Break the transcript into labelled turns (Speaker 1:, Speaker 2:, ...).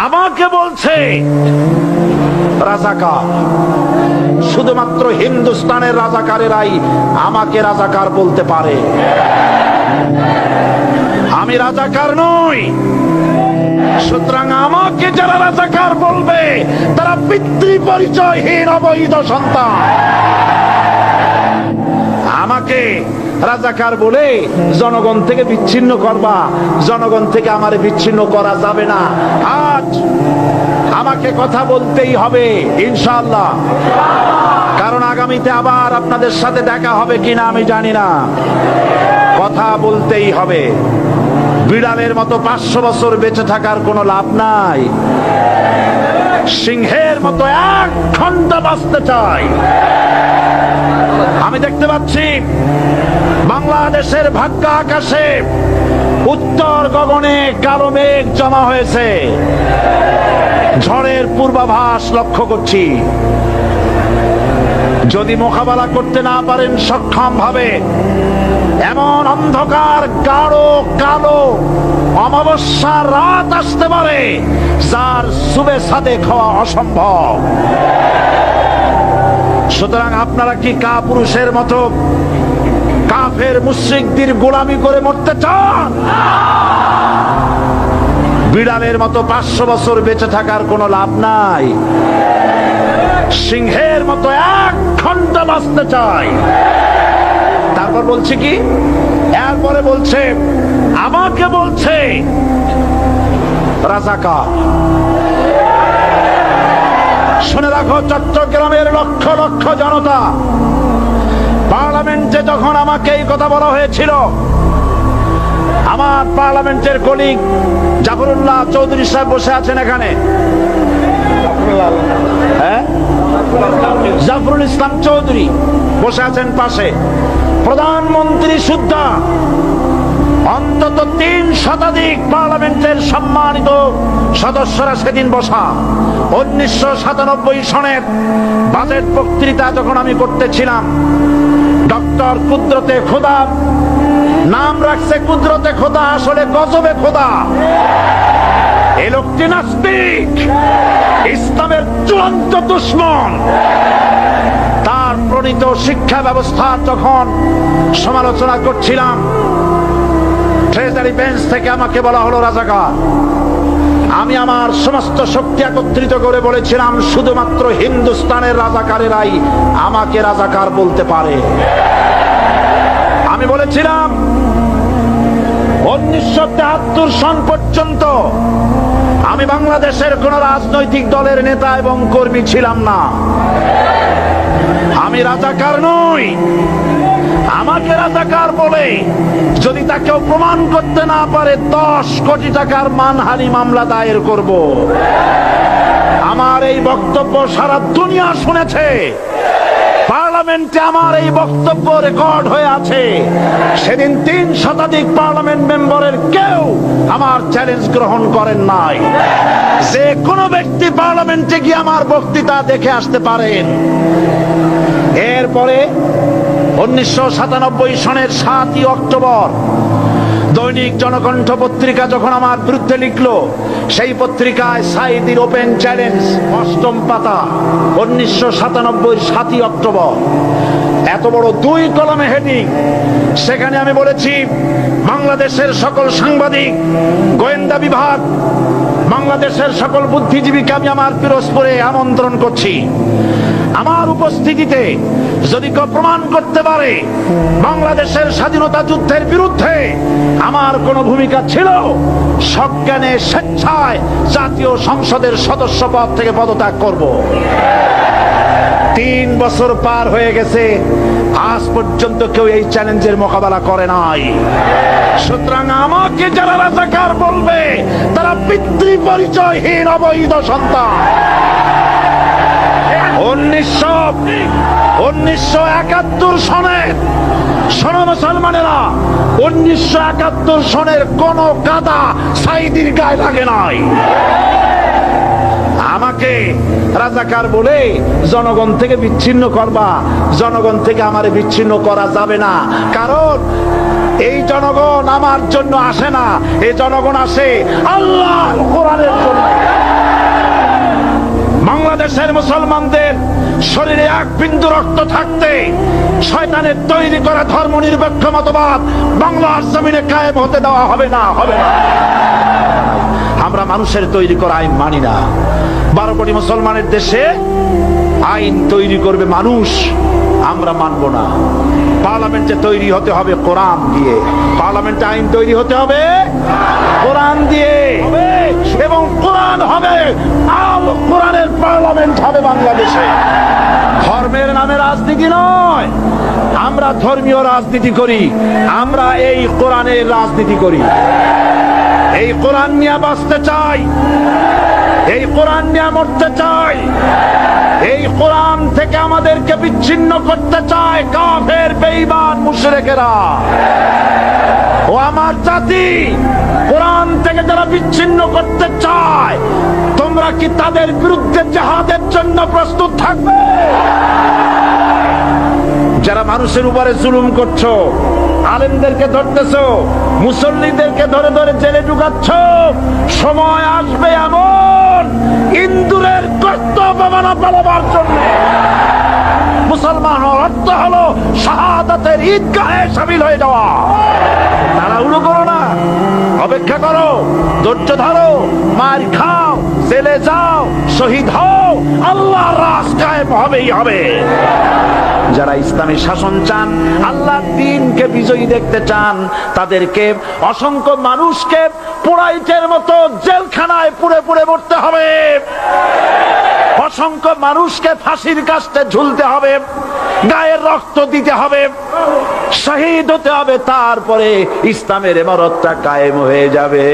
Speaker 1: আমাকে বলছে রাজাকার। শুধুমাত্র হিন্দুস্তানের রাজাকারেরাই আমাকে রাজাকার বলতে পারে। আমি রাজাকার নই। সুতরাং আমাকে যারা রাজাকার বলবে তারা পিতৃ পরিচয়হীন অবৈধ সন্তান। আমাকে রাজাকার বলে জনগণ থেকে বিচ্ছিন্ন করবা, জনগণ থেকে আমারে বিচ্ছিন্ন করা যাবে না। আজ আমাকে কথা বলতেই হবে ইনশাআল্লাহ, কারণ আগামীতে আবার আপনাদের সাথে দেখা হবে কিনা আমি জানি না। কথা বলতেই হবে। বিড়ালের মতো 500 বছর বেঁচে থাকার কোনো লাভ নাই। সিংহের মতো 1 ঘন্টা বাঁচতে চাই। আমি দেখতে পাচ্ছি বাংলাদেশের ভাগ্য আকাশে উত্তর গগনে কালো মেঘ জমা হয়েছে। ঝড়ের পূর্বাভাস লক্ষ্য করছি। যদি মোকাবেলা করতে না পারেন সক্ষম ভাবে, এমন অন্ধকার গাঢ় কালো অমাবস্যার রাত আসতে পারে যার সুবে সাদে খাওয়া অসম্ভব। সুতরাং আপনারা কি কাপুরুষের মতো কাফের মুশরিকদের গোলামি করে মরতে চান? বিড়ালের মতো 500 বছর বেঁচে থাকার কোনো লাভ নাই। সিংহের মতো 1 ঘন্টা বাঁচতে চাই। তারপর বলছে কি, এরপরে বলছে আমাকে বলছে রাজাকার। শুনে রাখো চট্টগ্রামের লক্ষ লক্ষ জনতা, পার্লামেন্টে যখন আমাকে এই কথা বলা হয়েছিল, আমার পার্লামেন্টের কলিগ জাফরুল্লাহ চৌধুরী সাহেব বসে আছেন এখানে, জাফরুল ইসলাম চৌধুরী বসে আছেন পাশে, প্রধানমন্ত্রী সুদ্ধা, অন্তত 3 শতাধিক পার্লামেন্টের সম্মানিত সদস্যরা সেদিন বসা। 1997 সনের বাজেট বক্তৃতা যখন আমি করতেছিলাম, ডক্টর কুদরতে খোদা, নাম রাখছে কুদরতে খোদা, আসলে গজবে খোদা। এই লোকটি নাস্তিক, ইসলামের চূড়ান্ত দুশমন। তার প্রণীত শিক্ষা ব্যবস্থার যখন সমালোচনা করছিলাম, ট্রেজারি বেঞ্চ থেকে আমাকে বলা হলো রাজাকার। আমি আমার সমস্ত শক্তি একত্রিত করে বলেছিলাম শুধুমাত্র হিন্দুস্তানের রাজাকারেরাই আমাকে রাজাকার বলতে পারে। আমি বলেছিলাম 1973 সন পর্যন্ত আমি বাংলাদেশের কোন রাজনৈতিক দলের নেতা এবং কর্মী ছিলাম না। আমি রাজাকার নই। আমাকে রাজাকার বলে যদি তাকেও প্রমাণ করতে না পারে 10 কোটি টাকার মানহানি মামলা দায়ের করব। আমার এই বক্তব্য সারা দুনিয়া শুনেছে। পার্লামেন্টে আমার এই বক্তব্য রেকর্ড হয়ে আছে। সেদিন 3 শতাধিক পার্লামেন্ট মেম্বারের কেউ আমার চ্যালেঞ্জ গ্রহণ করেন নাই। যে কোনো ব্যক্তি পার্লামেন্টে গিয়ে আমার বক্তৃতা দেখে আসতে পারেন। এরপরে 1997 সনের 7ই অক্টোবর দৈনিক জনকণ্ঠ পত্রিকা যখন আমার বিরুদ্ধে লিখলো, সেই পত্রিকায় সাইদির ওপেন চ্যালেঞ্জ 8ম পাতা, 1997 7ই অক্টোবর, এত বড় 2 কলমে হেডিং। সেখানে আমি বলেছি বাংলাদেশের সকল সাংবাদিক, গোয়েন্দা বিভাগ, বাংলাদেশের সকল বুদ্ধিজীবীকে আমি আমার পিরোজপুরে আমন্ত্রণ করছি। আমার উপস্থিতিতে যদি কেউ প্রমাণ করতে পারে বাংলাদেশের স্বাধীনতা যুদ্ধের বিরুদ্ধে আমার কোনো ভূমিকা ছিল, সজ্ঞানে স্বেচ্ছায় জাতীয় সংসদের সদস্য পদ থেকে পদত্যাগ করব। 3 বছর পার হয়ে গেছে, আজ পর্যন্ত কেউ এই চ্যালেঞ্জের মোকাবেলা করে নাই। সুতরাং আমাকে যারা রাজাকার বলবে তারা পিতৃ পরিচয়হীন অবৈধ সন্তান। 1971 সনের, শোনো মুসলমানেরা, 1971 সনের কোন কাদা সাইদির গায়ে লাগে নাই। আমাকে রাজাকার বলে জনগণ থেকে বিচ্ছিন্ন করবা, জনগণ থেকে আমারে বিচ্ছিন্ন করা যাবে না। কারণ এই জনগণ আমার জন্য আসে না, এই জনগণ আসে আল্লাহর কোরআনের জন্য। বিন্দু রক্ত থাকতে শয়তানের তৈরি করা ধর্মনিরপেক্ষ মতবাদ বাংলার জমিনে কায়েম হতে দেওয়া হবে না, হবে না। আমরা মানুষের তৈরি করা আইন মানি না। 12 কোটি মুসলমানের দেশে আইন তৈরি করবে মানুষ, আমরা মানব না। পার্লামেন্টে তৈরি হতে হবে কোরআন দিয়ে, পার্লামেন্টে আইন তৈরি হতে হবে কোরআন দিয়ে, এবং কোরআন হবে, আল কোরআনের পার্লামেন্ট হবে বাংলাদেশে। ধর্মের নামে রাজনীতি নয়, আমরা ধর্মীয় রাজনীতি করি, আমরা এই কোরআনের রাজনীতি করি। এই কোরআন নিয়ে বাঁচতে চাই, এই কোরআন নিয়ে মরতে চাই। এই কোরআন থেকে আমাদেরকে বিচ্ছিন্ন করতে চায় কাফের, বেঈমান, মুশরিকেরা। ও আমার জাতি, কোরআন থেকে যারা বিচ্ছিন্ন করতে চায়, তোমরা কি তাদের বিরুদ্ধে জিহাদের জন্য প্রস্তুত থাকবে? যারা মানুষের উপরে জুলুম করছো, আলেমদেরকে ধরতেছো, মুসল্লিদেরকে ধরে ধরে জেলে ঢুকাচ্ছ, সময় আসবে এমন ইন্দুরের কর্তব্য মানা পালাবার জন্য। মুসলমান হওয়ার অর্থ হলো শাহাদাতের ঈদগাহে শামিল হয়ে যাওয়া। তাড়াহুড়ো করো না, অপেক্ষা করো, ধৈর্য ধরো, মার খাও, জেলে যাও, শহীদ হও, আল্লাহর রাজ কায়েম হবেই হবে। যারা ইসলামী শাসন চান, আল্লাহর দ্বীনকে বিজয়ী দেখতে চান, তাদেরকে অসংখ্য মানুষকে পোড়াইটের মতো জেলখানায় পুড়ে পুড়ে মরতে হবে, অসংখ্য মানুষকে ফাঁসির কাস্টে ঝুলতে হবে, গায়ের রক্ত দিতে হবে, শহীদ হতে হবে, তারপরে ইসলামের ইমারতটা কায়েম হয়ে যাবে।